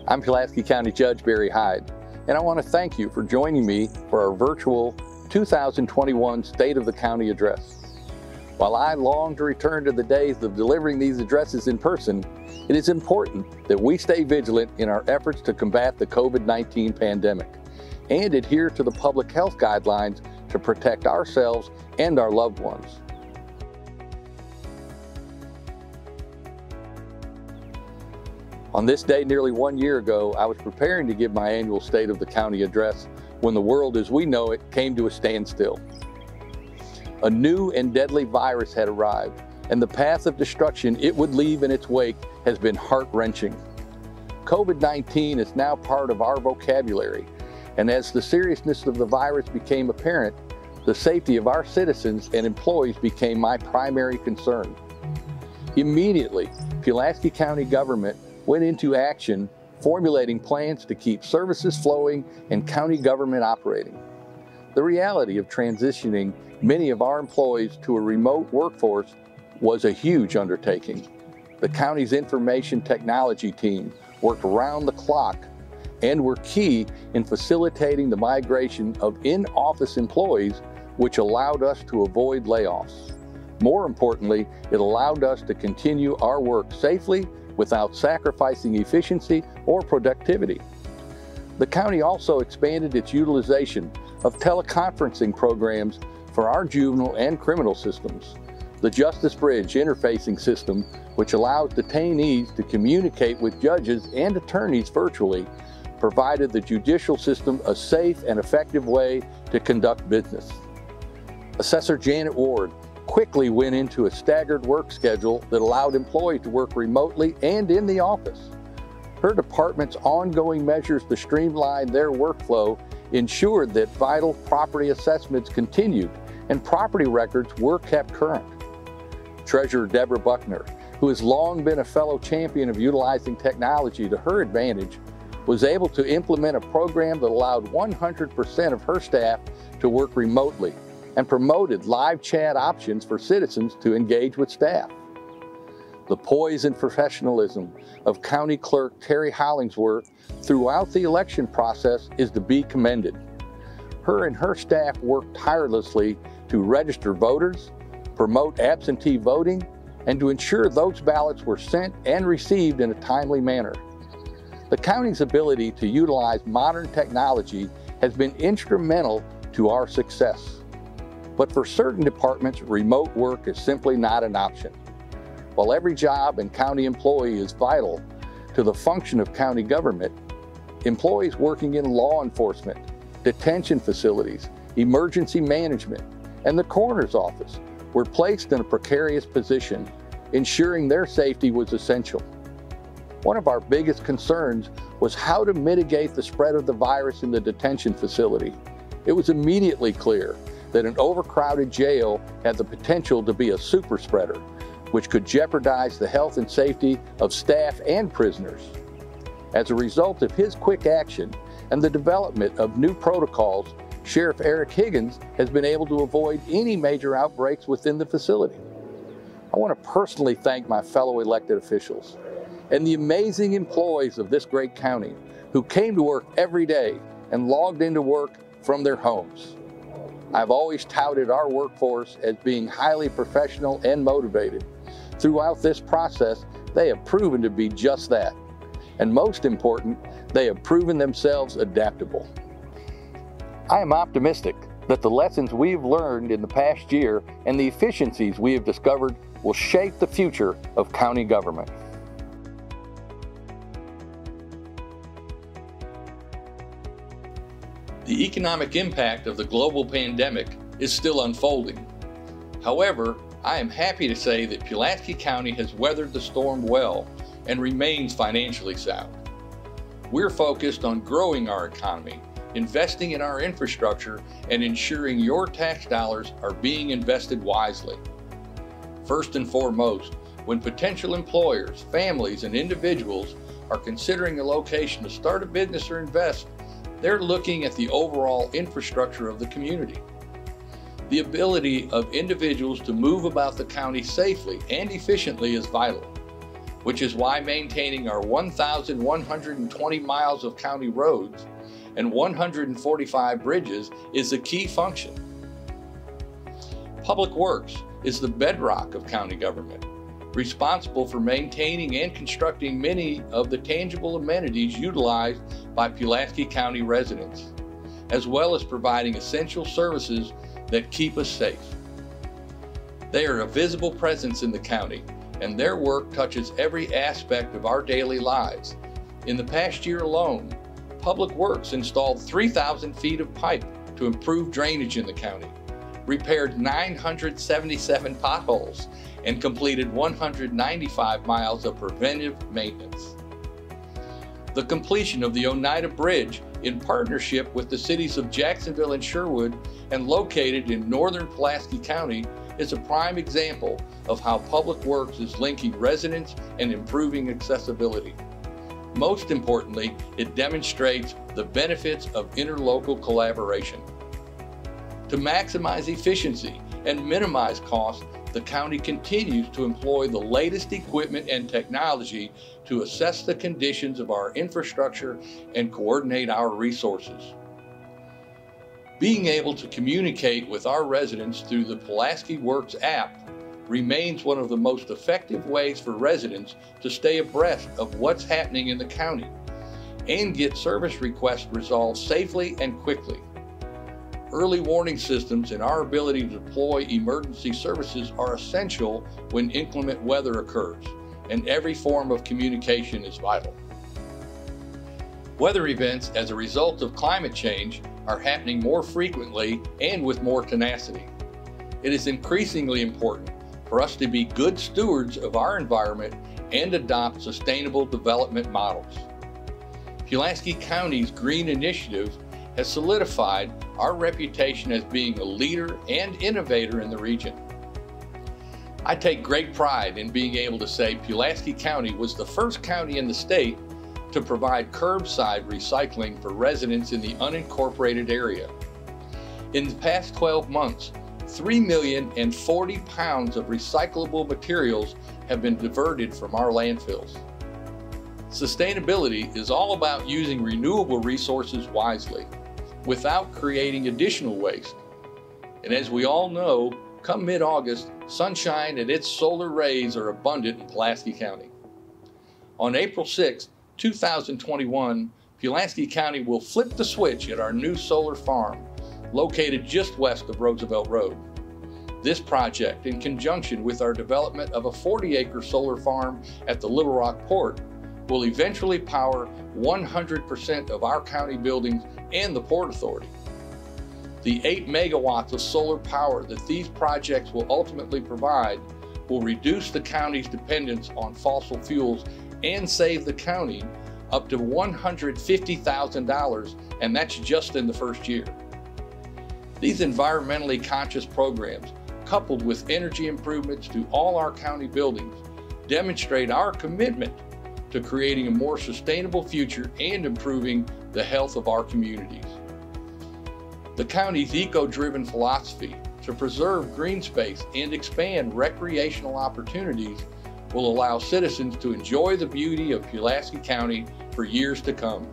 I'm Pulaski County Judge Barry Hyde, and I want to thank you for joining me for our virtual 2021 State of the County Address. While I long to return to the days of delivering these addresses in person, it is important that we stay vigilant in our efforts to combat the COVID-19 pandemic and adhere to the public health guidelines to protect ourselves and our loved ones. On this day nearly 1 year ago, I was preparing to give my annual State of the County Address when the world as we know it came to a standstill. A new and deadly virus had arrived, and the path of destruction it would leave in its wake has been heart-wrenching. COVID-19 is now part of our vocabulary, and as the seriousness of the virus became apparent, the safety of our citizens and employees became my primary concern. Immediately, Pulaski County government went into action, formulating plans to keep services flowing and county government operating. The reality of transitioning many of our employees to a remote workforce was a huge undertaking. The county's information technology team worked around the clock and were key in facilitating the migration of in-office employees, which allowed us to avoid layoffs. More importantly, it allowed us to continue our work safely without sacrificing efficiency or productivity. The county also expanded its utilization of teleconferencing programs for our juvenile and criminal systems. The Justice Bridge interfacing system, which allows detainees to communicate with judges and attorneys virtually, provided the judicial system a safe and effective way to conduct business. Assessor Janet Ward quickly went into a staggered work schedule that allowed employees to work remotely and in the office. Her department's ongoing measures to streamline their workflow ensured that vital property assessments continued and property records were kept current. Treasurer Deborah Buckner, who has long been a fellow champion of utilizing technology to her advantage, was able to implement a program that allowed 100% of her staff to work remotely and promoted live chat options for citizens to engage with staff. The poise and professionalism of County Clerk Terry Hollingsworth throughout the election process is to be commended. Her and her staff worked tirelessly to register voters, promote absentee voting, and to ensure those ballots were sent and received in a timely manner. The county's ability to utilize modern technology has been instrumental to our success. But for certain departments, remote work is simply not an option. While every job and county employee is vital to the function of county government, employees working in law enforcement, detention facilities, emergency management, and the coroner's office were placed in a precarious position, ensuring their safety was essential. One of our biggest concerns was how to mitigate the spread of the virus in the detention facility. It was immediately clear that an overcrowded jail had the potential to be a super spreader, which could jeopardize the health and safety of staff and prisoners. As a result of his quick action and the development of new protocols, Sheriff Eric Higgins has been able to avoid any major outbreaks within the facility. I want to personally thank my fellow elected officials and the amazing employees of this great county who came to work every day and logged into work from their homes. I've always touted our workforce as being highly professional and motivated. Throughout this process, they have proven to be just that. And most important, they have proven themselves adaptable. I am optimistic that the lessons we have learned in the past year and the efficiencies we have discovered will shape the future of county government. The economic impact of the global pandemic is still unfolding. However, I am happy to say that Pulaski County has weathered the storm well and remains financially sound. We're focused on growing our economy, investing in our infrastructure, and ensuring your tax dollars are being invested wisely. First and foremost, when potential employers, families, and individuals are considering a location to start a business or invest, they're looking at the overall infrastructure of the community. The ability of individuals to move about the county safely and efficiently is vital. which is why maintaining our 1,120 miles of county roads and 145 bridges is the key function. Public Works is the bedrock of county government, responsible for maintaining and constructing many of the tangible amenities utilized by Pulaski County residents, as well as providing essential services that keep us safe. They are a visible presence in the county, and their work touches every aspect of our daily lives. In the past year alone, Public Works installed 3,000 feet of pipe to improve drainage in the county, repaired 977 potholes, and completed 195 miles of preventive maintenance. The completion of the Oneida Bridge, in partnership with the cities of Jacksonville and Sherwood and located in northern Pulaski County, is a prime example of how Public Works is linking residents and improving accessibility. Most importantly, it demonstrates the benefits of interlocal collaboration. To maximize efficiency and minimize costs, the county continues to employ the latest equipment and technology to assess the conditions of our infrastructure and coordinate our resources. Being able to communicate with our residents through the Pulaski Works app remains one of the most effective ways for residents to stay abreast of what's happening in the county and get service requests resolved safely and quickly. Early warning systems and our ability to deploy emergency services are essential when inclement weather occurs, and every form of communication is vital. Weather events as a result of climate change are happening more frequently and with more tenacity. It is increasingly important for us to be good stewards of our environment and adopt sustainable development models. Pulaski County's Green Initiative has solidified our reputation as being a leader and innovator in the region. I take great pride in being able to say Pulaski County was the first county in the state to provide curbside recycling for residents in the unincorporated area. In the past 12 months, 3,040,000 pounds of recyclable materials have been diverted from our landfills. Sustainability is all about using renewable resources wisely, without creating additional waste. And as we all know, come mid-August, sunshine and its solar rays are abundant in Pulaski County. On April 6, 2021, Pulaski County will flip the switch at our new solar farm, located just west of Roosevelt Road. This project, in conjunction with our development of a 40-acre solar farm at the Little Rock Port, will eventually power 100% of our county buildings and the Port Authority. The 8 megawatts of solar power that these projects will ultimately provide will reduce the county's dependence on fossil fuels and save the county up to $150,000, and that's just in the first year. These environmentally conscious programs, coupled with energy improvements to all our county buildings, demonstrate our commitment to creating a more sustainable future and improving the health of our communities. The county's eco-driven philosophy to preserve green space and expand recreational opportunities will allow citizens to enjoy the beauty of Pulaski County for years to come.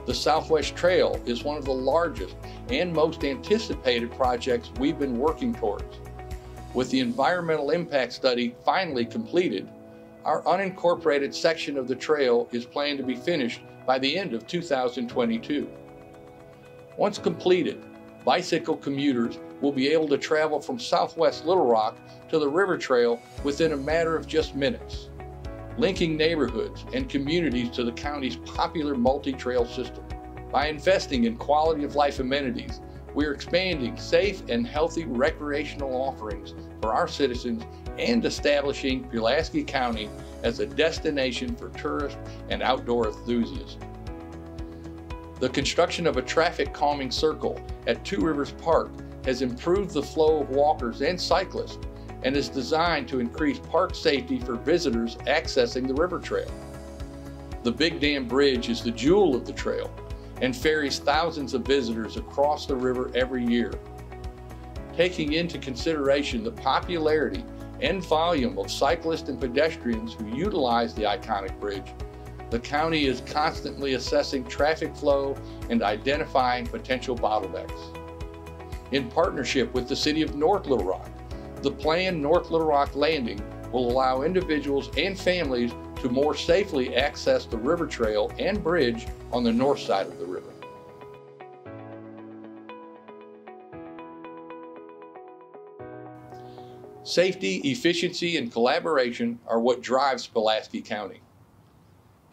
The Southwest Trail is one of the largest and most anticipated projects we've been working towards. With the environmental impact study finally completed, our unincorporated section of the trail is planned to be finished by the end of 2022. Once completed, bicycle commuters will be able to travel from southwest Little Rock to the river trail within a matter of just minutes, linking neighborhoods and communities to the county's popular multi-trail system. By investing in quality of life amenities, we're expanding safe and healthy recreational offerings for our citizens and establishing Pulaski County as a destination for tourists and outdoor enthusiasts. The construction of a traffic calming circle at Two Rivers Park has improved the flow of walkers and cyclists and is designed to increase park safety for visitors accessing the river trail. The Big Dam Bridge is the jewel of the trail and ferries thousands of visitors across the river every year. Taking into consideration the popularity and volume of cyclists and pedestrians who utilize the iconic bridge, the county is constantly assessing traffic flow and identifying potential bottlenecks. In partnership with the City of North Little Rock, the planned North Little Rock Landing will allow individuals and families to more safely access the river trail and bridge on the north side of the river. Safety, efficiency, and collaboration are what drives Pulaski County.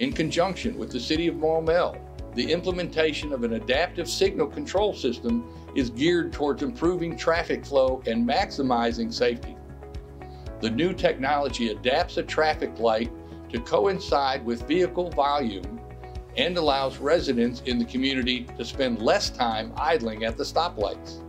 In conjunction with the City of Maumelle, the implementation of an adaptive signal control system is geared towards improving traffic flow and maximizing safety. The new technology adapts a traffic light to coincide with vehicle volume and allows residents in the community to spend less time idling at the stoplights.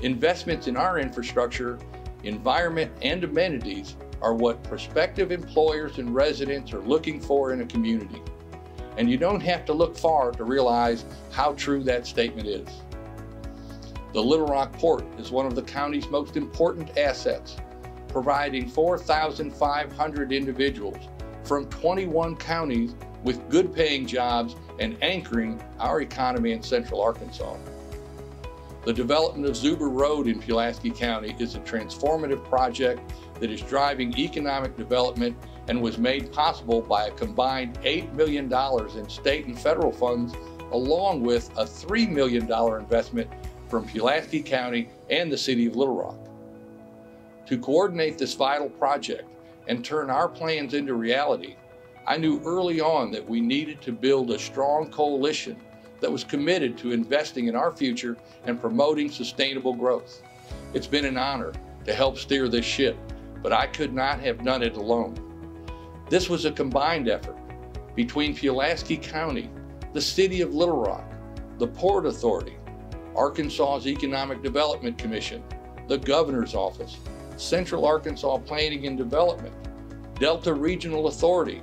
Investments in our infrastructure, environment, and amenities are what prospective employers and residents are looking for in a community. And you don't have to look far to realize how true that statement is. The Little Rock Port is one of the county's most important assets, providing 4,500 individuals from 21 counties with good paying jobs and anchoring our economy in Central Arkansas. The development of Zuber Road in Pulaski County is a transformative project that is driving economic development and was made possible by a combined $8 million in state and federal funds, along with a $3 million investment from Pulaski County and the City of Little Rock. To coordinate this vital project and turn our plans into reality, I knew early on that we needed to build a strong coalition that was committed to investing in our future and promoting sustainable growth. It's been an honor to help steer this ship, but I could not have done it alone. This was a combined effort between Pulaski County, the City of Little Rock, the Port Authority, Arkansas's Economic Development Commission, the Governor's Office, Central Arkansas Planning and Development, Delta Regional Authority,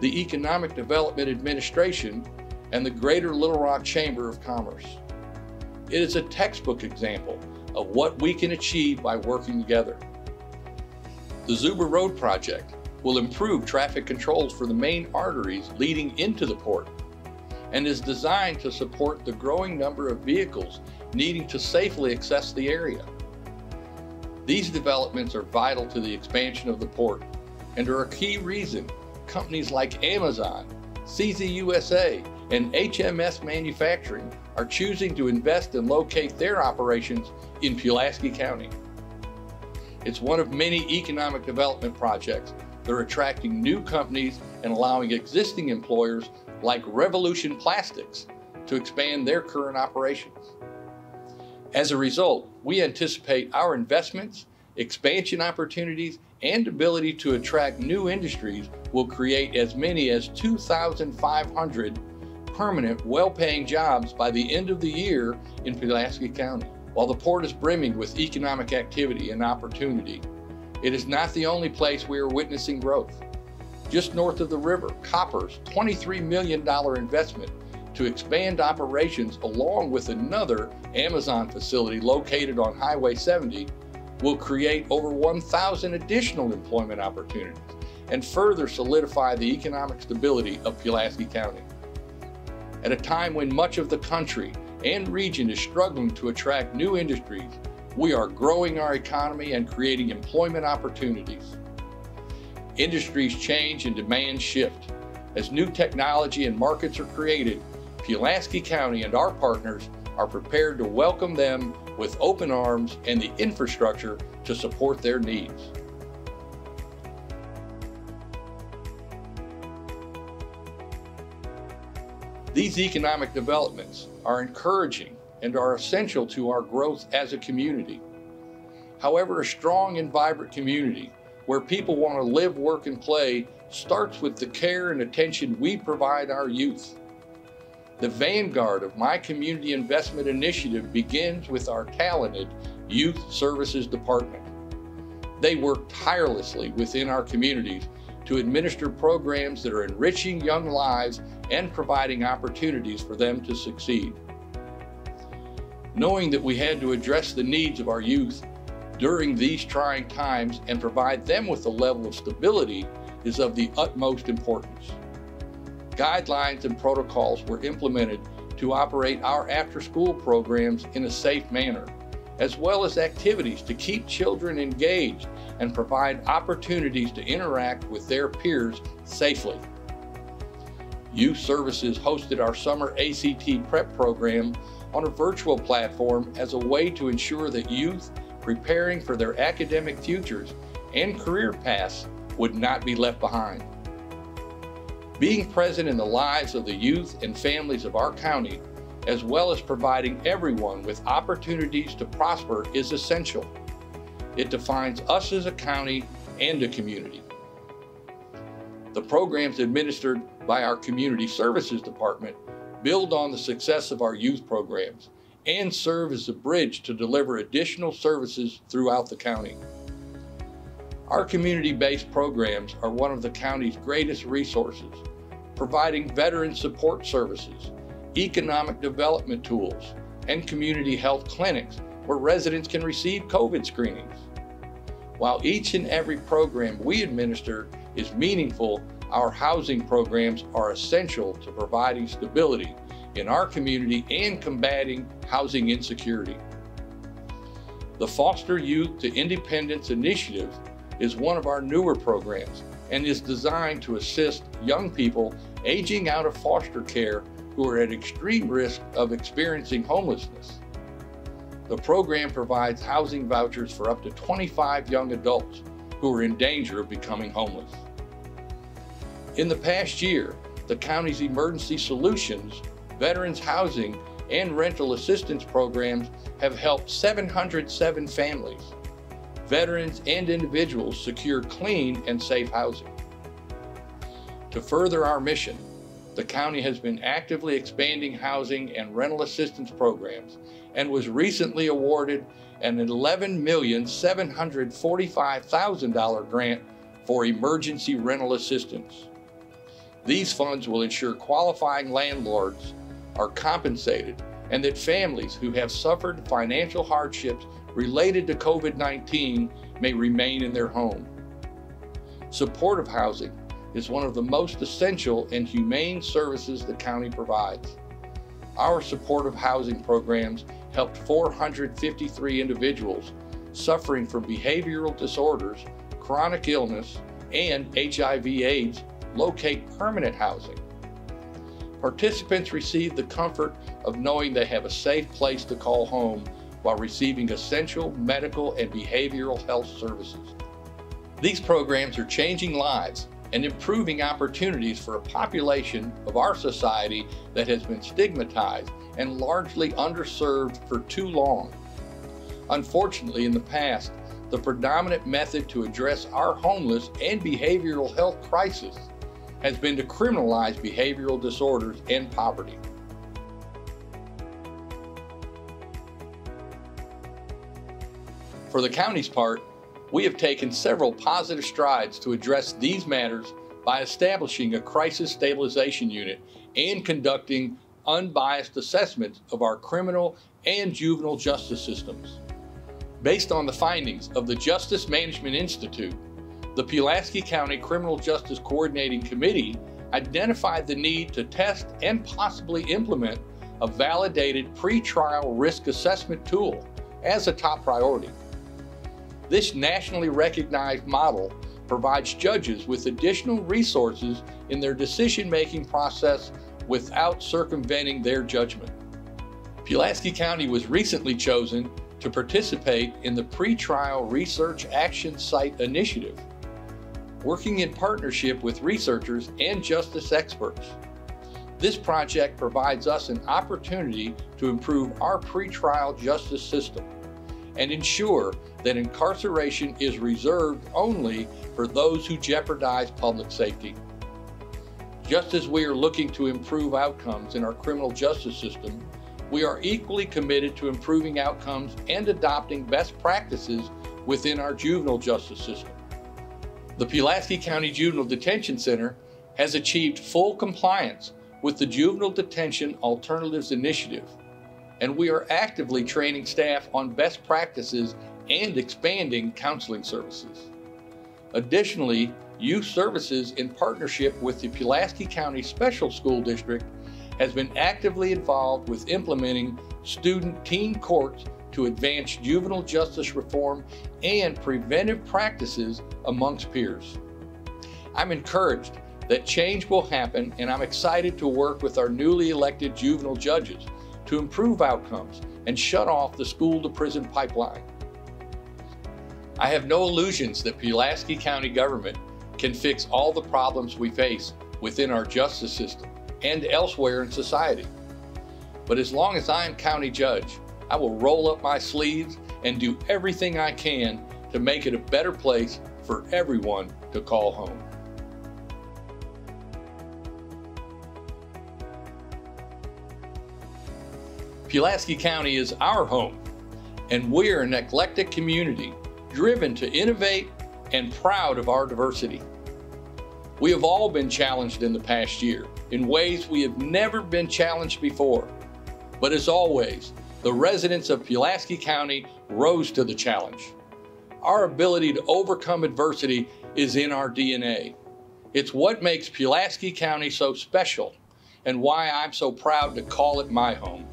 the Economic Development Administration, and the Greater Little Rock Chamber of Commerce. It is a textbook example of what we can achieve by working together. The Zuber Road project will improve traffic controls for the main arteries leading into the port and is designed to support the growing number of vehicles needing to safely access the area. These developments are vital to the expansion of the port and are a key reason companies like Amazon, CZ USA, and HMS Manufacturing are choosing to invest and locate their operations in Pulaski County. It's one of many economic development projects that are attracting new companies and allowing existing employers like Revolution Plastics to expand their current operations. As a result, we anticipate our investments, expansion opportunities, and ability to attract new industries will create as many as 2,500 permanent, well-paying jobs by the end of the year in Pulaski County. While the port is brimming with economic activity and opportunity, it is not the only place we are witnessing growth. Just north of the river, Copper's $23 million investment to expand operations along with another Amazon facility located on Highway 70 will create over 1,000 additional employment opportunities and further solidify the economic stability of Pulaski County. At a time when much of the country and region is struggling to attract new industries, we are growing our economy and creating employment opportunities. Industries change and demands shift. As new technology and markets are created, Pulaski County and our partners are prepared to welcome them with open arms and the infrastructure to support their needs. These economic developments are encouraging and are essential to our growth as a community. However, a strong and vibrant community where people want to live, work, and play starts with the care and attention we provide our youth. The vanguard of my community investment initiative begins with our talented Youth Services Department. They work tirelessly within our communities to administer programs that are enriching young lives and providing opportunities for them to succeed. Knowing that we had to address the needs of our youth, during these trying times and provide them with a level of stability is of the utmost importance. Guidelines and protocols were implemented to operate our after-school programs in a safe manner, as well as activities to keep children engaged and provide opportunities to interact with their peers safely. Youth Services hosted our summer ACT prep program on a virtual platform as a way to ensure that youth preparing for their academic futures and career paths would not be left behind. Being present in the lives of the youth and families of our county, as well as providing everyone with opportunities to prosper, is essential. It defines us as a county and a community. The programs administered by our Community Services Department build on the success of our youth programs and serve as a bridge to deliver additional services throughout the county. Our community-based programs are one of the county's greatest resources, providing veteran support services, economic development tools, and community health clinics where residents can receive COVID screenings. While each and every program we administer is meaningful, our housing programs are essential to providing stability in our community and combating housing insecurity. The Foster Youth to Independence Initiative is one of our newer programs and is designed to assist young people aging out of foster care who are at extreme risk of experiencing homelessness. The program provides housing vouchers for up to 25 young adults who are in danger of becoming homeless. In the past year, the county's emergency solutions, veterans housing, and rental assistance programs have helped 707 families, veterans and individuals secure clean and safe housing. To further our mission, the county has been actively expanding housing and rental assistance programs and was recently awarded an $11,745,000 grant for emergency rental assistance. These funds will ensure qualifying landlords are compensated and that families who have suffered financial hardships related to COVID-19 may remain in their home. Supportive housing is one of the most essential and humane services the county provides. Our supportive housing programs helped 453 individuals suffering from behavioral disorders, chronic illness, and HIV/AIDS locate permanent housing. Participants receive the comfort of knowing they have a safe place to call home while receiving essential medical and behavioral health services. These programs are changing lives and improving opportunities for a population of our society that has been stigmatized and largely underserved for too long. Unfortunately, in the past, the predominant method to address our homeless and behavioral health crisis has been to criminalize behavioral disorders and poverty. For the county's part, we have taken several positive strides to address these matters by establishing a crisis stabilization unit and conducting unbiased assessments of our criminal and juvenile justice systems. Based on the findings of the Justice Management Institute, the Pulaski County Criminal Justice Coordinating Committee identified the need to test and possibly implement a validated pretrial risk assessment tool as a top priority. This nationally recognized model provides judges with additional resources in their decision-making process without circumventing their judgment. Pulaski County was recently chosen to participate in the Pretrial Research Action Site Initiative, working in partnership with researchers and justice experts. This project provides us an opportunity to improve our pretrial justice system and ensure that incarceration is reserved only for those who jeopardize public safety. Just as we are looking to improve outcomes in our criminal justice system, we are equally committed to improving outcomes and adopting best practices within our juvenile justice system. The Pulaski County Juvenile Detention Center has achieved full compliance with the Juvenile Detention Alternatives Initiative, and we are actively training staff on best practices and expanding counseling services. Additionally, Youth Services, in partnership with the Pulaski County Special School District, has been actively involved with implementing student teen courts to advance juvenile justice reform and preventive practices amongst peers. I'm encouraged that change will happen, and I'm excited to work with our newly elected juvenile judges to improve outcomes and shut off the school-to-prison pipeline. I have no illusions that Pulaski County government can fix all the problems we face within our justice system and elsewhere in society. But as long as I am county judge, I will roll up my sleeves and do everything I can to make it a better place for everyone to call home. Pulaski County is our home, and we're an eclectic community driven to innovate and proud of our diversity. We have all been challenged in the past year in ways we have never been challenged before. But as always, the residents of Pulaski County rose to the challenge. Our ability to overcome adversity is in our DNA. It's what makes Pulaski County so special and why I'm so proud to call it my home.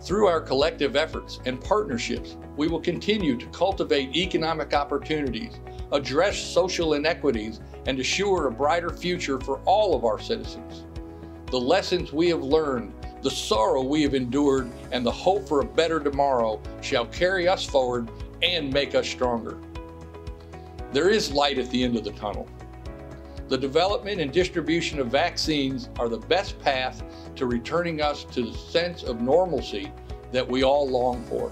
Through our collective efforts and partnerships, we will continue to cultivate economic opportunities, address social inequities, and assure a brighter future for all of our citizens. The lessons we have learned, the sorrow we have endured, and the hope for a better tomorrow shall carry us forward and make us stronger. There is light at the end of the tunnel. The development and distribution of vaccines are the best path to returning us to the sense of normalcy that we all long for.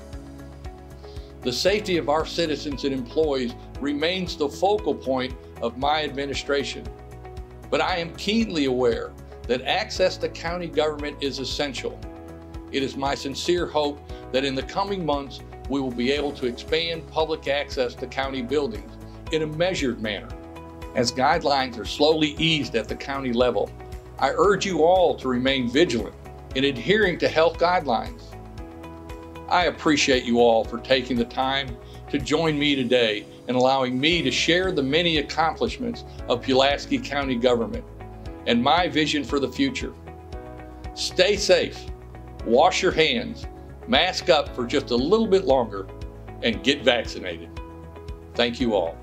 The safety of our citizens and employees remains the focal point of my administration, but I am keenly aware that access to county government is essential. It is my sincere hope that in the coming months we will be able to expand public access to county buildings in a measured manner. As guidelines are slowly eased at the county level, I urge you all to remain vigilant in adhering to health guidelines. I appreciate you all for taking the time to join me today and allowing me to share the many accomplishments of Pulaski County government and my vision for the future. Stay safe, wash your hands, mask up for just a little bit longer, and get vaccinated. Thank you all.